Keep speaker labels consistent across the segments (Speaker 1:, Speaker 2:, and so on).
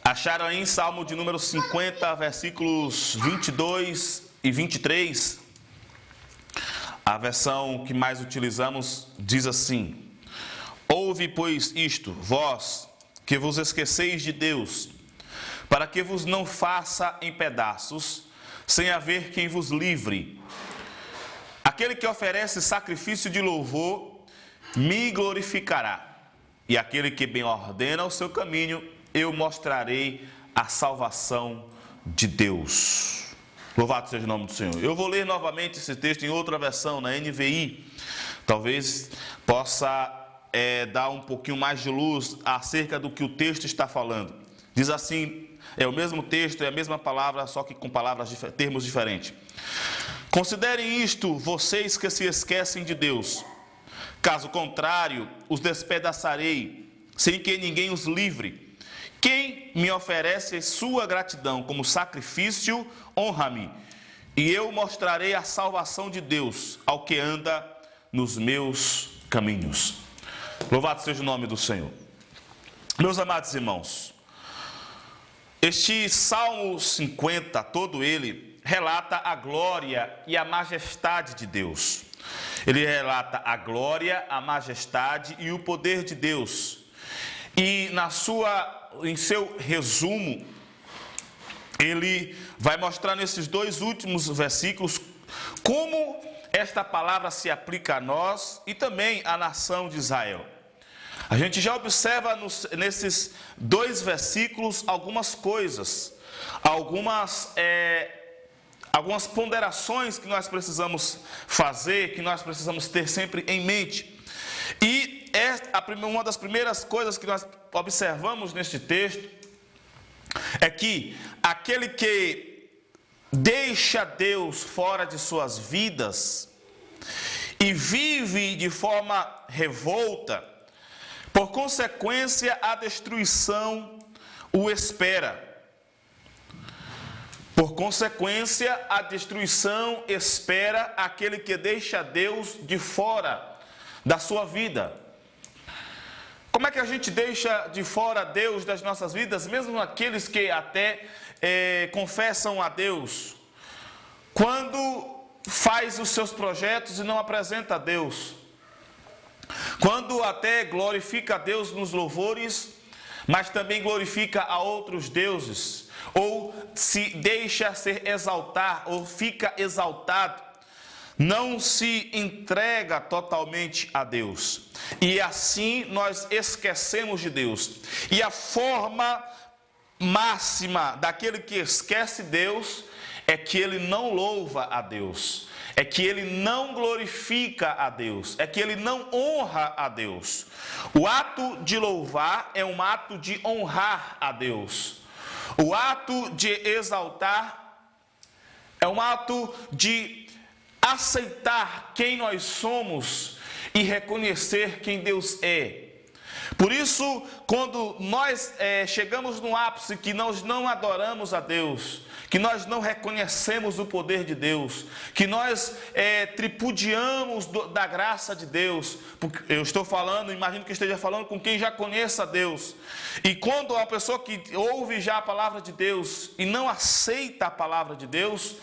Speaker 1: Acharam aí em Salmo de número 50, versículos 22 e 23. A versão que mais utilizamos diz assim: Ouve, pois, isto, vós, que vos esqueceis de Deus, para que vos não faça em pedaços, sem haver quem vos livre. Aquele que oferece sacrifício de louvor, me glorificará. E aquele que bem ordena o seu caminho, eu mostrarei a salvação de Deus. Louvado seja o nome do Senhor. Eu vou ler novamente esse texto em outra versão, na NVI. Talvez possa dar um pouquinho mais de luz acerca do que o texto está falando. Diz assim, é o mesmo texto, é a mesma palavra, só que com termos diferentes. Considerem isto, vocês que se esquecem de Deus. Caso contrário, os despedaçarei, sem que ninguém os livre. Quem me oferece sua gratidão como sacrifício, honra-me, e eu mostrarei a salvação de Deus ao que anda nos meus caminhos. Louvado seja o nome do Senhor. Meus amados irmãos, este Salmo 50, todo ele, relata a glória e a majestade de Deus. Ele relata a glória, a majestade e o poder de Deus. E em seu resumo, ele vai mostrar nesses dois últimos versículos como esta palavra se aplica a nós e também à nação de Israel. A gente já observa nesses dois versículos algumas coisas, algumas ponderações que nós precisamos fazer, que nós precisamos ter sempre em mente. E uma das primeiras coisas que nós observamos neste texto é que aquele que deixa Deus fora de suas vidas e vive de forma revolta, por consequência, a destruição o espera. Por consequência, a destruição espera aquele que deixa Deus de fora da sua vida. Como é que a gente deixa de fora Deus das nossas vidas, mesmo aqueles que até confessam a Deus? Quando faz os seus projetos e não apresenta a Deus. Quando até glorifica a Deus nos louvores, mas também glorifica a outros deuses. Ou se deixa ser exaltar, ou fica exaltado, não se entrega totalmente a Deus. E assim nós esquecemos de Deus. E a forma máxima daquele que esquece Deus é que ele não louva a Deus. É que ele não glorifica a Deus. É que ele não honra a Deus. O ato de louvar é um ato de honrar a Deus. O ato de exaltar é um ato de aceitar quem nós somos e reconhecer quem Deus é. Por isso, quando nós chegamos no ápice que nós não adoramos a Deus, que nós não reconhecemos o poder de Deus, que nós tripudiamos da graça de Deus, porque eu estou falando, imagino que esteja falando com quem já conheça a Deus, e quando a pessoa que ouve já a palavra de Deus e não aceita a palavra de Deus,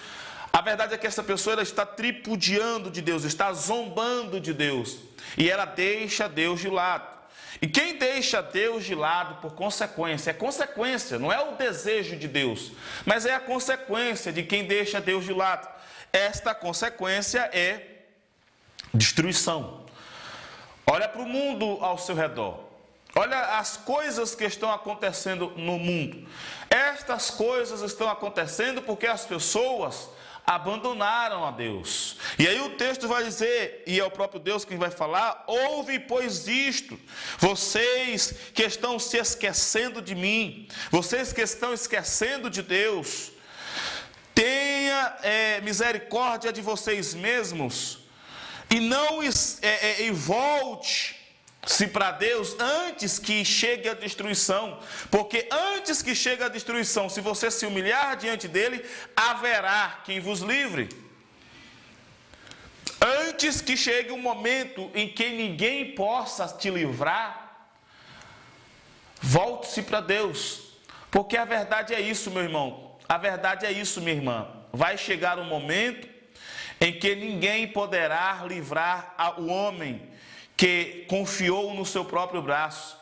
Speaker 1: a verdade é que essa pessoa ela está tripudiando de Deus, está zombando de Deus, e ela deixa Deus de lado. E quem deixa Deus de lado por consequência, é consequência, não é o desejo de Deus, mas é a consequência de quem deixa Deus de lado. Esta consequência é destruição. Olha para o mundo ao seu redor. Olha as coisas que estão acontecendo no mundo. Estas coisas estão acontecendo porque as pessoas abandonaram a Deus. E aí o texto vai dizer, e é o próprio Deus quem vai falar: ouve, pois, isto, vocês que estão se esquecendo de mim, vocês que estão esquecendo de Deus, tenha misericórdia de vocês mesmos, e não e volte-se para Deus antes que chegue a destruição, porque antes que chegue a destruição, se você se humilhar diante dele, haverá quem vos livre. Antes que chegue um momento em que ninguém possa te livrar, volte-se para Deus, Porque a verdade é isso, meu irmão. A verdade é isso, minha irmã. Vai chegar um momento em que ninguém poderá livrar o homem que confiou no seu próprio braço.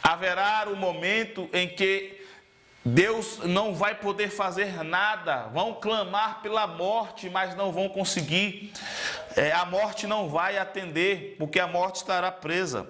Speaker 1: Haverá um momento em que Deus não vai poder fazer nada. Vão clamar pela morte, mas não vão conseguir. A morte não vai atender, porque a morte estará presa.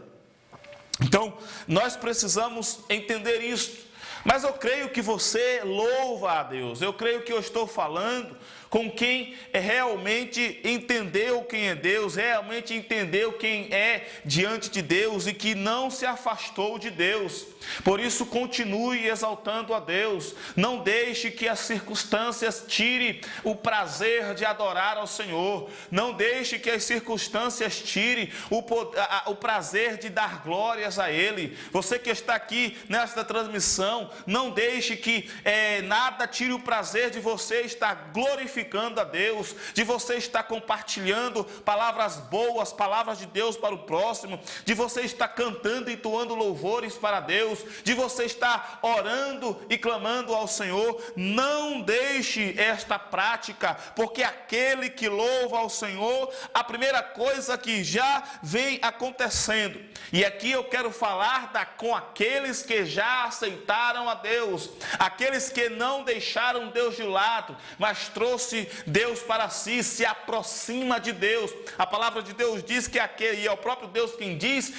Speaker 1: Então, nós precisamos entender isto. Mas eu creio que você louva a Deus. Eu creio que eu estou falando com quem realmente entendeu quem é Deus, realmente entendeu quem é diante de Deus e que não se afastou de Deus. Por isso, continue exaltando a Deus. Não deixe que as circunstâncias tirem o prazer de adorar ao Senhor. Não deixe que as circunstâncias tirem o prazer de dar glórias a Ele. Você que está aqui nesta transmissão, não deixe que nada tire o prazer de você estar glorificando a Deus, de você estar compartilhando palavras boas, palavras de Deus para o próximo, de você estar cantando e entoando louvores para Deus, de você estar orando e clamando ao Senhor. Não deixe esta prática, porque aquele que louva ao Senhor, a primeira coisa que já vem acontecendo, e aqui eu quero falar com aqueles que já aceitaram a Deus, aqueles que não deixaram Deus de lado, mas trouxe Deus para si, se aproxima de Deus. A palavra de Deus diz que e é o próprio Deus quem diz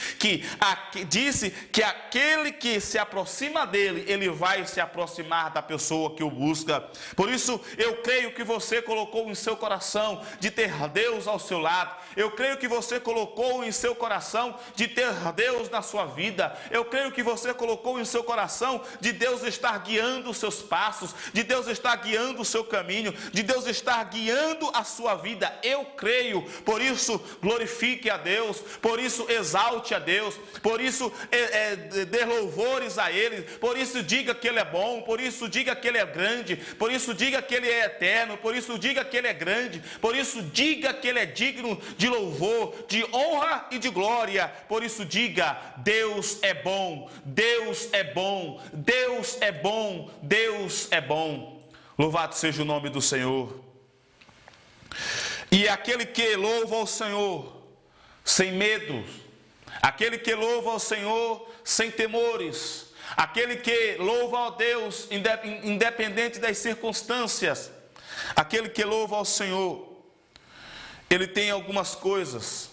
Speaker 1: disse que aquele que se aproxima dele, ele vai se aproximar da pessoa que o busca. Por isso, eu creio que você colocou em seu coração de ter Deus ao seu lado. Eu creio que você colocou em seu coração de ter Deus na sua vida. Eu creio que você colocou em seu coração de Deus estar guiando os seus passos, de Deus estar guiando o seu caminho, de Deus estar guiando a sua vida. Eu creio. Por isso, glorifique a Deus, por isso exalte a Deus, por isso dê louvores a Ele, por isso diga que Ele é bom, por isso diga que Ele é grande, por isso diga que Ele é eterno, por isso diga que Ele é grande, por isso diga que Ele é digno de louvor, de honra e de glória. Por isso diga: Deus é bom, Deus é bom, Deus é bom, Deus é bom. Louvado seja o nome do Senhor. E aquele que louva ao Senhor sem medo, aquele que louva ao Senhor sem temores, aquele que louva a Deus independente das circunstâncias, aquele que louva ao Senhor, ele tem algumas coisas.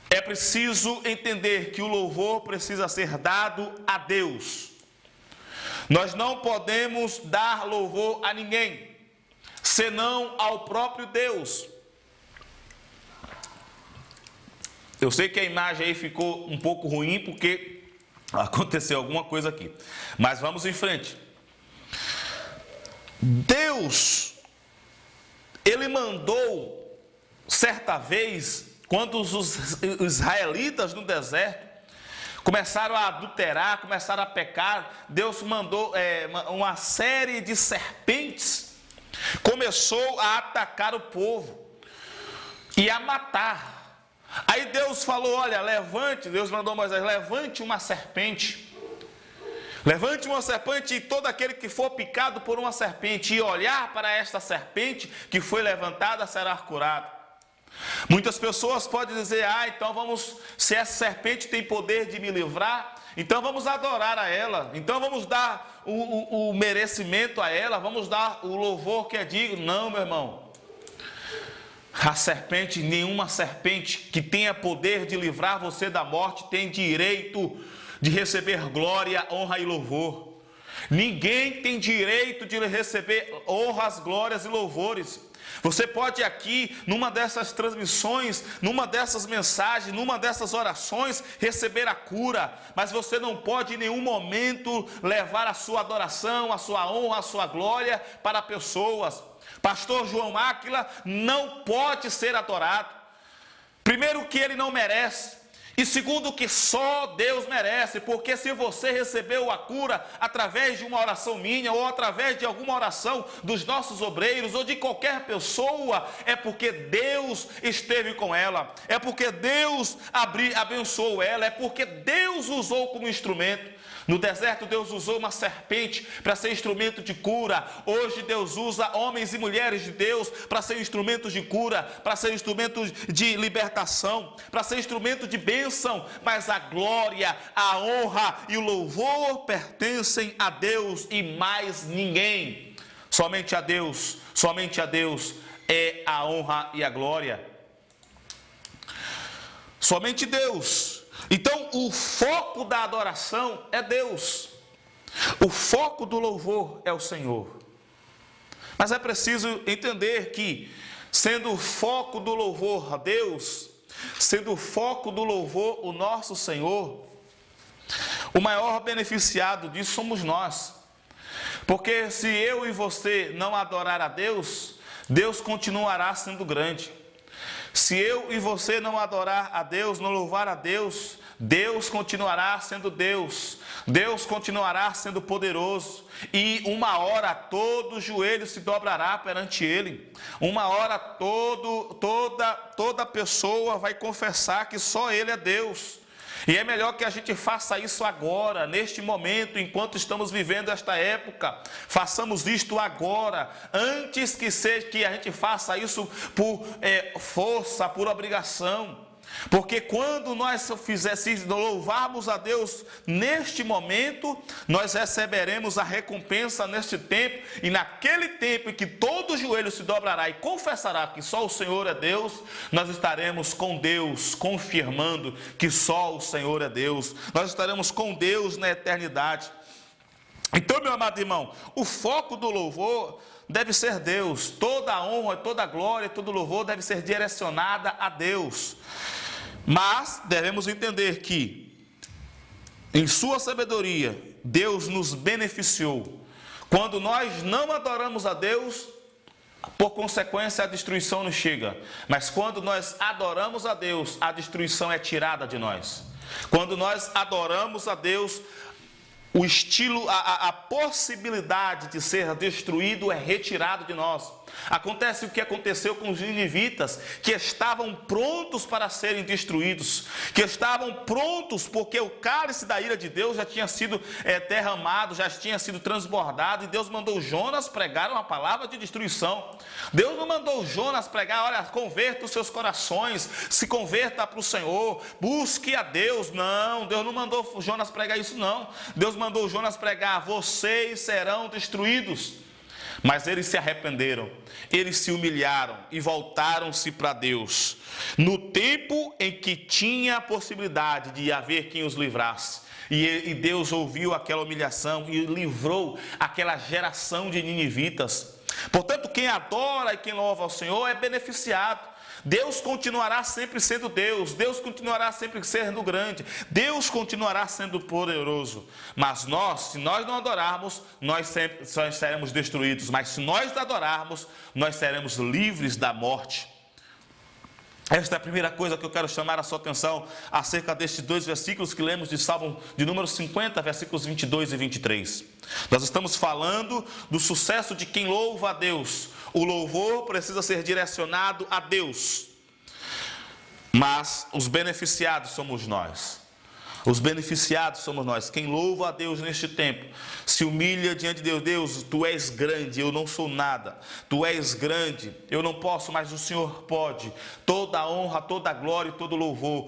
Speaker 1: É preciso entender que o louvor precisa ser dado a Deus. Nós não podemos dar louvor a ninguém, senão ao próprio Deus. Eu sei que a imagem aí ficou um pouco ruim, porque aconteceu alguma coisa aqui. Mas vamos em frente. Deus, Ele mandou, certa vez, quando os israelitas no deserto começaram a adulterar, começaram a pecar, Deus mandou uma série de serpentes, começou a atacar o povo e a matar. Aí Deus falou: olha, levante, Deus mandou Moisés, levante uma serpente. Levante uma serpente, e todo aquele que for picado por uma serpente e olhar para esta serpente que foi levantada será curado. Muitas pessoas podem dizer: então se essa serpente tem poder de me livrar, então vamos adorar a ela, então vamos dar o merecimento a ela, vamos dar o louvor que é digno. Não, meu irmão. A serpente, nenhuma serpente que tenha poder de livrar você da morte tem direito de receber glória, honra e louvor. Ninguém tem direito de receber honras, glórias e louvores. Você pode aqui, numa dessas transmissões, numa dessas mensagens, numa dessas orações, receber a cura, mas você não pode em nenhum momento levar a sua adoração, a sua honra, a sua glória para pessoas. Pastor João Áquila não pode ser adorado. Primeiro, que ele não merece. E segundo, que só Deus merece. Porque se você recebeu a cura através de uma oração minha, ou através de alguma oração dos nossos obreiros, ou de qualquer pessoa, é porque Deus esteve com ela. É porque Deus abençoou ela. É porque Deus usou como instrumento. No deserto, Deus usou uma serpente para ser instrumento de cura. Hoje, Deus usa homens e mulheres de Deus para ser instrumentos de cura, para ser instrumentos de libertação, para ser instrumento de bênção. Mas a glória, a honra e o louvor pertencem a Deus e mais ninguém. Somente a Deus é a honra e a glória. Somente Deus. Então, o foco da adoração é Deus. O foco do louvor é o Senhor. Mas é preciso entender que, sendo o foco do louvor a Deus, sendo o foco do louvor o nosso Senhor, o maior beneficiado disso somos nós. Porque se eu e você não adorar a Deus, Deus continuará sendo grande. Se eu e você não adorar a Deus, não louvar a Deus, Deus continuará sendo Deus. Deus continuará sendo poderoso. E uma hora todo joelho se dobrará perante Ele. Uma hora toda pessoa vai confessar que só Ele é Deus. E é melhor que a gente faça isso agora, neste momento, enquanto estamos vivendo esta época. Façamos isto agora, antes que a gente faça isso por força, por obrigação. Porque quando nós louvarmos a Deus neste momento, nós receberemos a recompensa neste tempo, e naquele tempo em que todo joelho se dobrará e confessará que só o Senhor é Deus, nós estaremos com Deus, confirmando que só o Senhor é Deus. Nós estaremos com Deus na eternidade. Então, meu amado irmão, o foco do louvor deve ser Deus. Toda a honra, toda a glória, todo louvor deve ser direcionada a Deus. Mas devemos entender que, em sua sabedoria, Deus nos beneficiou. Quando nós não adoramos a Deus, por consequência a destruição nos chega. Mas quando nós adoramos a Deus, a destruição é tirada de nós. Quando nós adoramos a Deus, a possibilidade de ser destruído é retirado de nós. Acontece o que aconteceu com os ninivitas, que estavam prontos para serem destruídos, que estavam prontos porque o cálice da ira de Deus já tinha sido derramado, já tinha sido transbordado, e Deus mandou Jonas pregar uma palavra de destruição. Deus não mandou Jonas pregar, olha, converta os seus corações, se converta para o Senhor, busque a Deus. Não, Deus não mandou Jonas pregar isso não. Deus mandou Jonas pregar, vocês serão destruídos. Mas eles se arrependeram, eles se humilharam e voltaram-se para Deus. No tempo em que tinha a possibilidade de haver quem os livrasse. E Deus ouviu aquela humilhação e livrou aquela geração de ninivitas. Portanto, quem adora e quem louva ao Senhor é beneficiado. Deus continuará sempre sendo Deus, Deus continuará sempre sendo grande, Deus continuará sendo poderoso. Mas nós, se nós não adorarmos, nós seremos destruídos. Mas se nós adorarmos, nós seremos livres da morte. Esta é a primeira coisa que eu quero chamar a sua atenção acerca destes dois versículos que lemos de Salmo de número 50, versículos 22 e 23. Nós estamos falando do sucesso de quem louva a Deus. O louvor precisa ser direcionado a Deus. Mas os beneficiados somos nós. Os beneficiados somos nós. Quem louva a Deus neste tempo, se humilha diante de Deus. Deus, Tu és grande, eu não sou nada. Tu és grande, eu não posso, mas o Senhor pode. Toda a honra, toda a glória e todo louvor.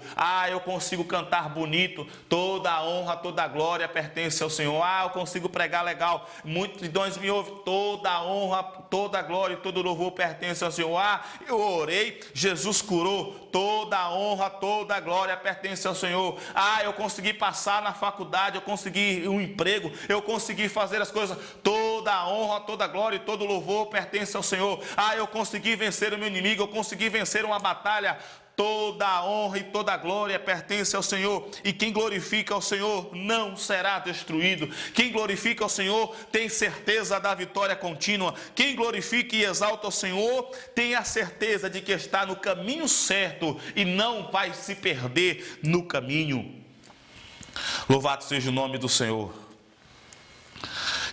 Speaker 1: Eu consigo cantar bonito. Toda a honra, toda a glória pertence ao Senhor. Eu consigo pregar legal. Multidões me ouvem. Toda a honra, toda a glória e todo louvor pertence ao Senhor. Eu orei, Jesus curou. Toda a honra, toda a glória pertence ao Senhor. Eu consegui passar na faculdade, eu consegui um emprego, eu consegui fazer as coisas. Toda a honra, toda a glória e todo louvor pertence ao Senhor. Eu consegui vencer o meu inimigo, eu consegui vencer uma batalha. Toda a honra e toda a glória pertence ao Senhor. E quem glorifica ao Senhor não será destruído. Quem glorifica ao Senhor tem certeza da vitória contínua. Quem glorifica e exalta ao Senhor tem a certeza de que está no caminho certo e não vai se perder no caminho. Louvado seja o nome do Senhor.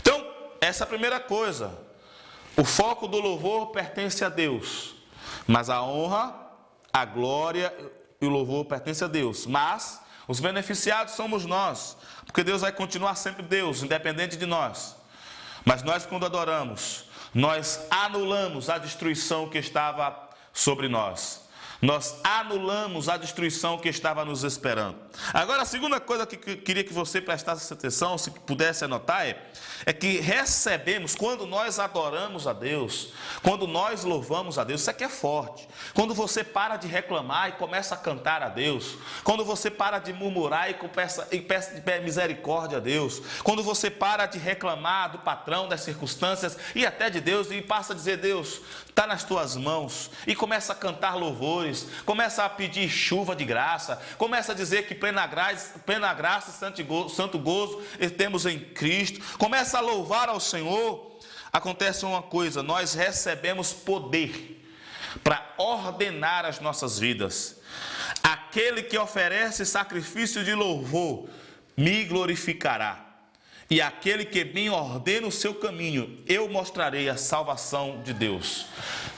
Speaker 1: Então, essa é a primeira coisa. O foco do louvor pertence a Deus, mas a honra, a glória e o louvor pertence a Deus. Mas Os beneficiados somos nós, porque Deus vai continuar sempre Deus, independente de nós. Mas nós, quando adoramos, nós anulamos a destruição que estava sobre nós. Nós anulamos a destruição que estava nos esperando. Agora, a segunda coisa que eu queria que você prestasse atenção, se pudesse anotar, é que recebemos, quando nós adoramos a Deus, quando nós louvamos a Deus, isso aqui é forte. Quando você para de reclamar e começa a cantar a Deus, quando você para de murmurar e peça misericórdia a Deus, quando você para de reclamar do patrão, das circunstâncias e até de Deus e passa a dizer: Deus, está nas tuas mãos, e começa a cantar louvores, começa a pedir chuva de graça, começa a dizer que plena graça e santo gozo temos em Cristo, começa a louvar ao Senhor, acontece uma coisa: nós recebemos poder para ordenar as nossas vidas. Aquele que oferece sacrifício de louvor me glorificará, e aquele que bem ordena o seu caminho, eu mostrarei a salvação de Deus.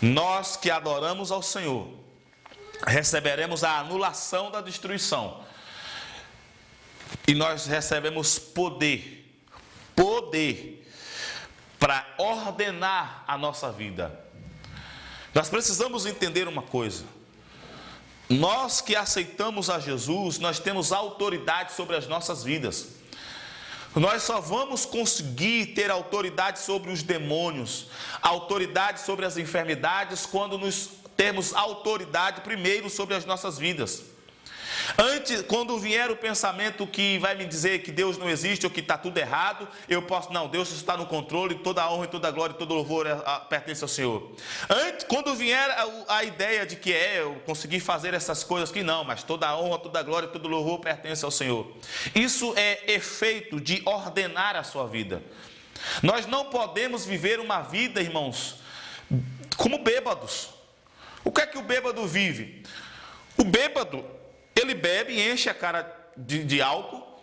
Speaker 1: Nós que adoramos ao Senhor, receberemos a anulação da destruição. E nós recebemos poder para ordenar a nossa vida. Nós precisamos entender uma coisa: nós que aceitamos a Jesus, nós temos autoridade sobre as nossas vidas. Nós só vamos conseguir ter autoridade sobre os demônios, autoridade sobre as enfermidades, quando nós temos autoridade primeiro sobre as nossas vidas. Antes, quando vier o pensamento que vai me dizer que Deus não existe ou que está tudo errado, eu posso: não, Deus está no controle, toda a honra, toda a glória, todo o louvor pertence ao Senhor. Antes, quando vier a ideia de que eu consegui fazer essas coisas que não, mas toda a honra, toda a glória, todo o louvor pertence ao Senhor. Isso é efeito de ordenar a sua vida. Nós não podemos viver uma vida, irmãos, como bêbados. O que é que o bêbado vive? O bêbado, ele bebe e enche a cara de álcool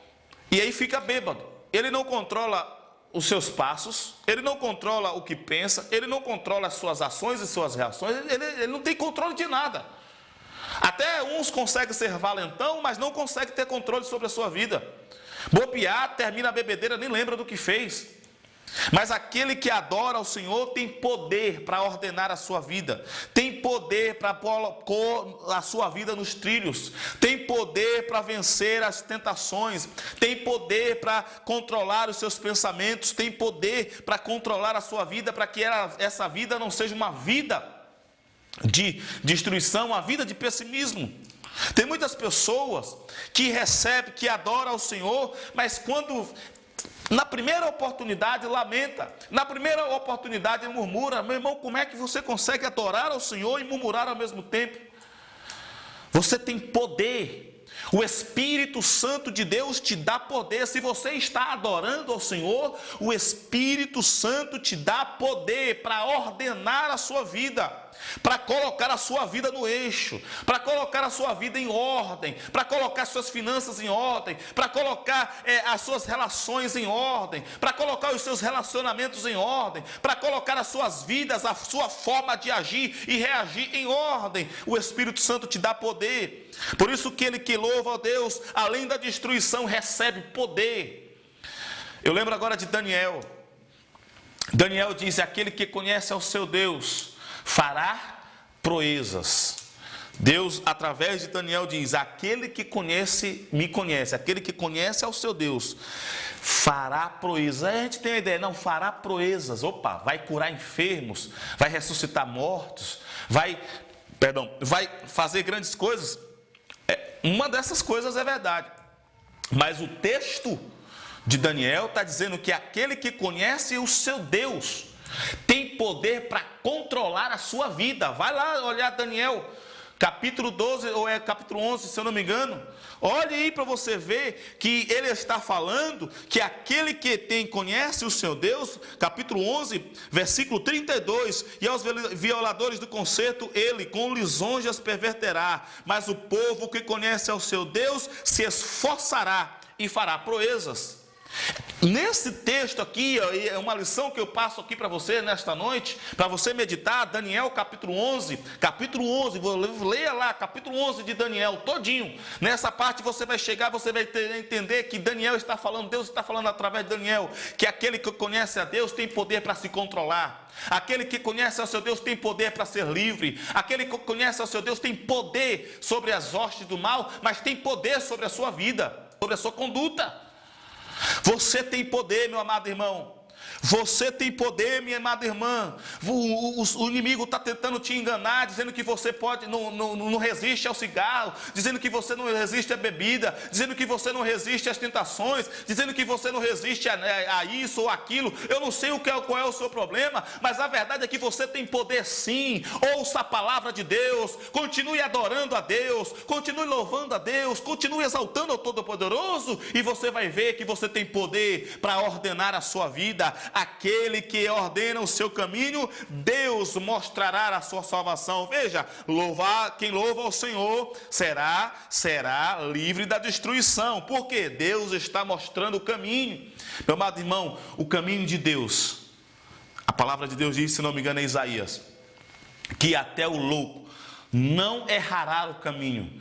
Speaker 1: e aí fica bêbado. Ele não controla os seus passos, ele não controla o que pensa, ele não controla as suas ações e suas reações, ele não tem controle de nada. Até uns conseguem ser valentão, mas não conseguem ter controle sobre a sua vida. Bobear, termina a bebedeira, nem lembra do que fez. Mas aquele que adora ao Senhor tem poder para ordenar a sua vida, tem poder para pôr a sua vida nos trilhos, tem poder para vencer as tentações, tem poder para controlar os seus pensamentos, tem poder para controlar a sua vida, para que essa vida não seja uma vida de destruição, uma vida de pessimismo. Tem muitas pessoas que recebem, que adoram ao Senhor, mas quando na primeira oportunidade lamenta, na primeira oportunidade murmura. Meu irmão, como é que você consegue adorar ao Senhor e murmurar ao mesmo tempo? Você tem poder. O Espírito Santo de Deus te dá poder. Se você está adorando ao Senhor, o Espírito Santo te dá poder para ordenar a sua vida, para colocar a sua vida no eixo, para colocar a sua vida em ordem, para colocar suas finanças em ordem, para colocar as suas relações em ordem, para colocar os seus relacionamentos em ordem, para colocar as suas vidas, a sua forma de agir e reagir em ordem. O Espírito Santo te dá poder. Por isso que ele que louva a Deus, além da destruição, recebe poder. Eu lembro agora de Daniel. Daniel diz: aquele que conhece ao seu Deus fará proezas. Deus, através de Daniel, diz: aquele que conhece, me conhece, aquele que conhece ao seu Deus, fará proezas. Aí a gente tem a ideia: não, fará proezas. Opa, vai curar enfermos, vai ressuscitar mortos, vai fazer grandes coisas. Uma dessas coisas é verdade. Mas o texto de Daniel está dizendo que aquele que conhece o seu Deus tem poder para controlar a sua vida. Vai lá olhar Daniel, capítulo 12, ou capítulo 11, se eu não me engano. Olhe aí para você ver que ele está falando que aquele que conhece o seu Deus, capítulo 11, versículo 32, e aos violadores do concerto ele com lisonjas perverterá, mas o povo que conhece ao seu Deus se esforçará e fará proezas. Nesse texto aqui, é uma lição que eu passo aqui para você nesta noite, para você meditar, Daniel capítulo 11, leia lá, capítulo 11 de Daniel, todinho. Nessa parte você vai chegar, você vai entender que Daniel está falando, Deus está falando através de Daniel, que aquele que conhece a Deus tem poder para se controlar. Aquele que conhece ao seu Deus tem poder para ser livre. Aquele que conhece ao seu Deus tem poder sobre as hostes do mal, mas tem poder sobre a sua vida, sobre a sua conduta. Você tem poder, meu amado irmão. Você tem poder, minha amada irmã. O inimigo está tentando te enganar, dizendo que você não resiste ao cigarro, dizendo que você não resiste à bebida, dizendo que você não resiste às tentações, dizendo que você não resiste a isso ou aquilo. Eu não sei qual é o seu problema, mas a verdade é que você tem poder sim. Ouça a palavra de Deus, continue adorando a Deus, continue louvando a Deus, continue exaltando ao Todo-Poderoso, e você vai ver que você tem poder para ordenar a sua vida. Aquele que ordena o seu caminho, Deus mostrará a sua salvação. Veja, quem louva ao Senhor será livre da destruição. Porque Deus está mostrando o caminho. Meu amado irmão, o caminho de Deus, a palavra de Deus diz, se não me engano é Isaías, que até o louco não errará o caminho.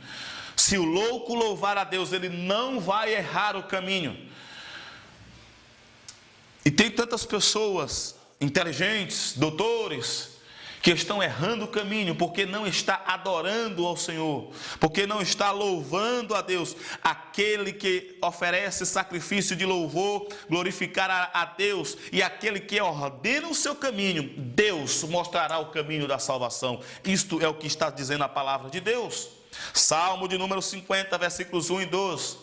Speaker 1: Se o louco louvar a Deus, ele não vai errar o caminho. E tem tantas pessoas inteligentes, doutores, que estão errando o caminho, porque não está adorando ao Senhor, porque não está louvando a Deus. Aquele que oferece sacrifício de louvor, glorificar a Deus, e aquele que ordena o seu caminho, Deus mostrará o caminho da salvação. Isto é o que está dizendo a palavra de Deus. Salmo de número 50, versículos 1 e 2.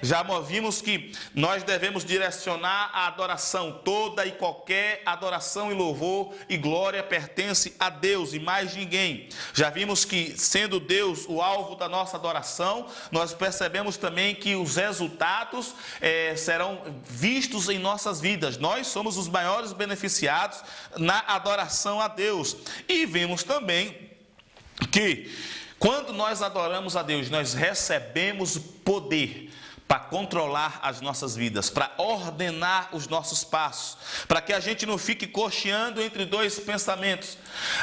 Speaker 1: Já vimos que nós devemos direcionar a adoração, toda e qualquer adoração e louvor e glória pertence a Deus e mais ninguém. Já vimos que, sendo Deus o alvo da nossa adoração, nós percebemos também que os resultados serão vistos em nossas vidas. Nós somos os maiores beneficiados na adoração a Deus. E vimos também que quando nós adoramos a Deus, nós recebemos poder para controlar as nossas vidas, para ordenar os nossos passos, para que a gente não fique cocheando entre dois pensamentos,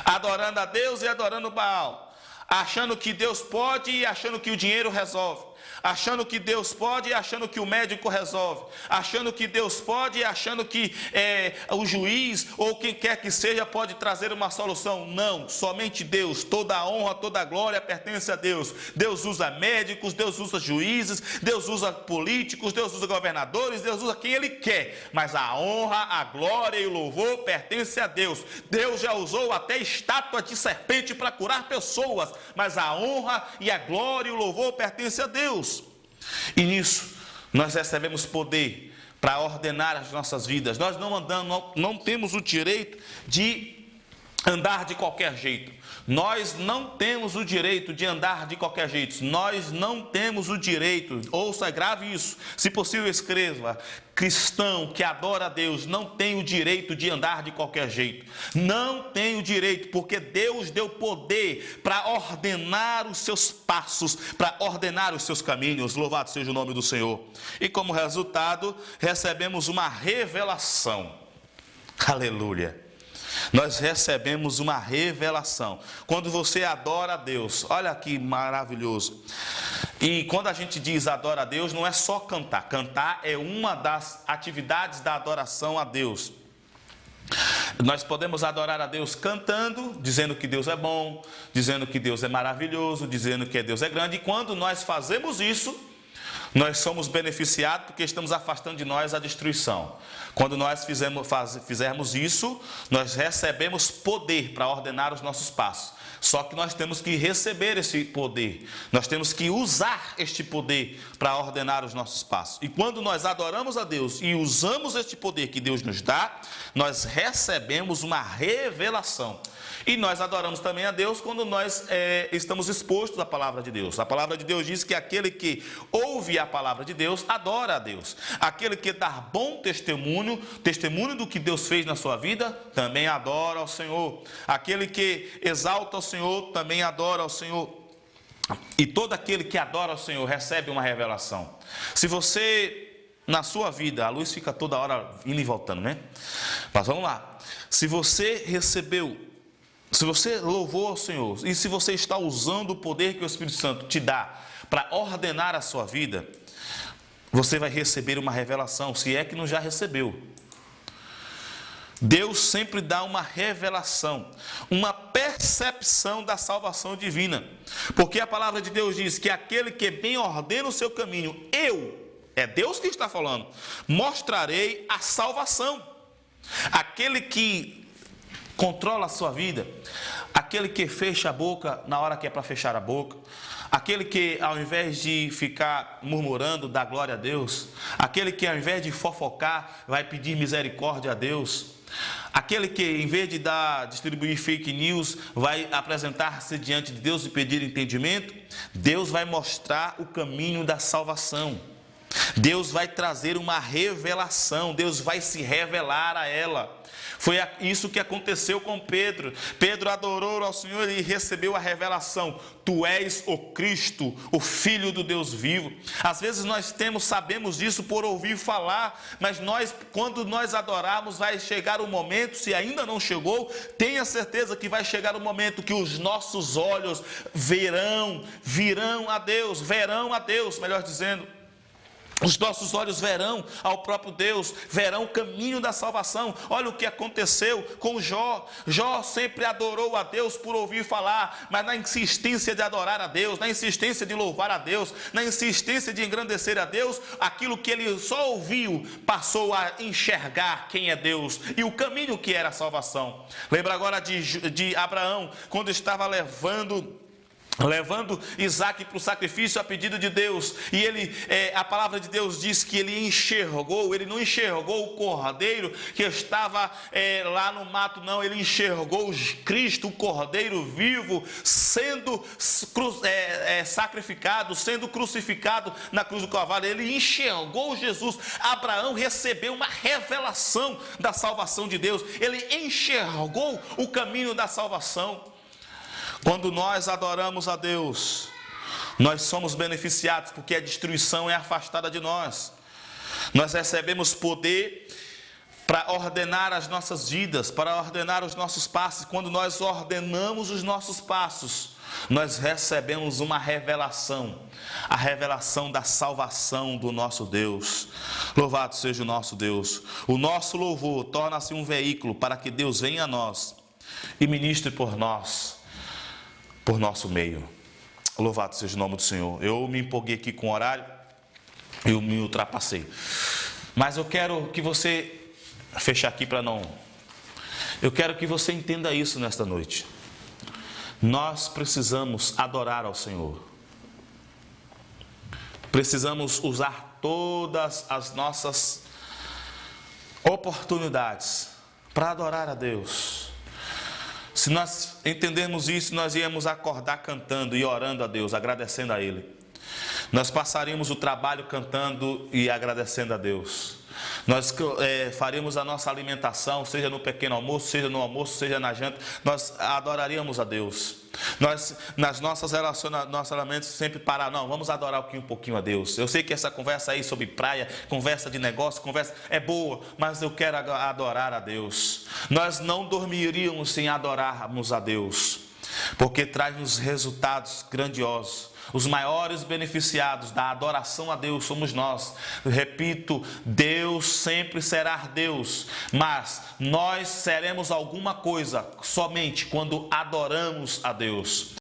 Speaker 1: adorando a Deus e adorando Baal, achando que Deus pode e achando que o dinheiro resolve, achando que Deus pode e achando que o médico resolve, achando que Deus pode e achando que o juiz ou quem quer que seja pode trazer uma solução. Não, somente Deus. Toda a honra, toda a glória pertence a Deus. Deus usa médicos, Deus usa juízes, Deus usa políticos, Deus usa governadores, Deus usa quem Ele quer, mas a honra, a glória e o louvor pertence a Deus. Deus já usou até estátua de serpente para curar pessoas, mas a honra e a glória e o louvor pertence a Deus. E nisso nós recebemos poder para ordenar as nossas vidas. Nós não temos o direito de andar de qualquer jeito. Nós não temos o direito de andar de qualquer jeito. Nós não temos o direito, ouça, grave isso, se possível escreva: cristão que adora a Deus não tem o direito de andar de qualquer jeito. Não tem o direito, porque Deus deu poder para ordenar os seus passos, para ordenar os seus caminhos. Louvado seja o nome do Senhor. E como resultado, recebemos uma revelação. Aleluia. Nós recebemos uma revelação. Quando você adora a Deus, olha que maravilhoso. E quando a gente diz adora a Deus, não é só cantar. Cantar é uma das atividades da adoração a Deus. Nós podemos adorar a Deus cantando, dizendo que Deus é bom, dizendo que Deus é maravilhoso, dizendo que Deus é grande. E quando nós fazemos isso, nós somos beneficiados porque estamos afastando de nós a destruição. Quando nós fizermos isso, nós recebemos poder para ordenar os nossos passos. Só que nós temos que receber esse poder. Nós temos que usar este poder para ordenar os nossos passos. E quando nós adoramos a Deus e usamos este poder que Deus nos dá, nós recebemos uma revelação. E nós adoramos também a Deus quando nós estamos expostos à palavra de Deus. A palavra de Deus diz que aquele que ouve a palavra de Deus, adora a Deus. Aquele que dá bom testemunho do que Deus fez na sua vida, também adora ao Senhor. Aquele que exalta ao Senhor, também adora ao Senhor. E todo aquele que adora ao Senhor recebe uma revelação. Se você na sua vida, a luz fica toda hora indo e voltando, né? Mas vamos lá. Se você recebeu, se você louvou ao Senhor, e se você está usando o poder que o Espírito Santo te dá para ordenar a sua vida, você vai receber uma revelação, se é que não já recebeu. Deus sempre dá uma revelação, uma percepção da salvação divina. Porque a palavra de Deus diz que aquele que bem ordena o seu caminho, é Deus que está falando, mostrarei a salvação. Aquele que controla a sua vida, aquele que fecha a boca na hora que é para fechar a boca, aquele que ao invés de ficar murmurando dá glória a Deus, aquele que ao invés de fofocar vai pedir misericórdia a Deus, aquele que em vez de distribuir fake news vai apresentar-se diante de Deus e pedir entendimento, Deus vai mostrar o caminho da salvação. Deus vai trazer uma revelação, Deus vai se revelar a ela. Foi isso que aconteceu com Pedro. Pedro adorou ao Senhor e recebeu a revelação. Tu és o Cristo, o Filho do Deus vivo. Às vezes nós sabemos disso por ouvir falar, mas quando nós adorarmos, vai chegar o momento, se ainda não chegou, tenha certeza que vai chegar o momento que os nossos olhos verão a Deus, melhor dizendo. Os nossos olhos verão ao próprio Deus, verão o caminho da salvação. Olha o que aconteceu com Jó. Jó sempre adorou a Deus por ouvir falar, mas na insistência de adorar a Deus, na insistência de louvar a Deus, na insistência de engrandecer a Deus, aquilo que ele só ouviu, passou a enxergar quem é Deus e o caminho que era a salvação. Lembra agora de Abraão, quando estava levando Isaac para o sacrifício a pedido de Deus, e a palavra de Deus diz que ele não enxergou o cordeiro que estava lá no mato, não, ele enxergou Cristo, o cordeiro vivo, sendo sacrificado, sendo crucificado na cruz do Calvário. Ele enxergou Jesus. Abraão recebeu uma revelação da salvação de Deus, ele enxergou o caminho da salvação. Quando nós adoramos a Deus, nós somos beneficiados, porque a destruição é afastada de nós. Nós recebemos poder para ordenar as nossas vidas, para ordenar os nossos passos. Quando nós ordenamos os nossos passos, nós recebemos uma revelação, a revelação da salvação do nosso Deus. Louvado seja o nosso Deus. O nosso louvor torna-se um veículo para que Deus venha a nós e ministre por nós, por nosso meio. Louvado seja o nome do Senhor. Eu me empolguei aqui com o horário, eu me ultrapassei, mas eu quero que você, fechar aqui para não, eu quero que você entenda isso nesta noite. Nós precisamos adorar ao Senhor, precisamos usar todas as nossas oportunidades para adorar a Deus. Se nós entendermos isso, nós íamos acordar cantando e orando a Deus, agradecendo a Ele. Nós passaríamos o trabalho cantando e agradecendo a Deus. Nós faríamos a nossa alimentação, seja no pequeno almoço, seja no almoço, seja na janta, nós adoraríamos a Deus. Nós, nas nossas relacionamentos, sempre parar, não, vamos adorar aqui um pouquinho a Deus. Eu sei que essa conversa aí sobre praia, conversa de negócio, conversa é boa, mas eu quero adorar a Deus. Nós não dormiríamos sem adorarmos a Deus, porque traz-nos resultados grandiosos. Os maiores beneficiados da adoração a Deus somos nós. Repito, Deus sempre será Deus, mas nós seremos alguma coisa somente quando adoramos a Deus.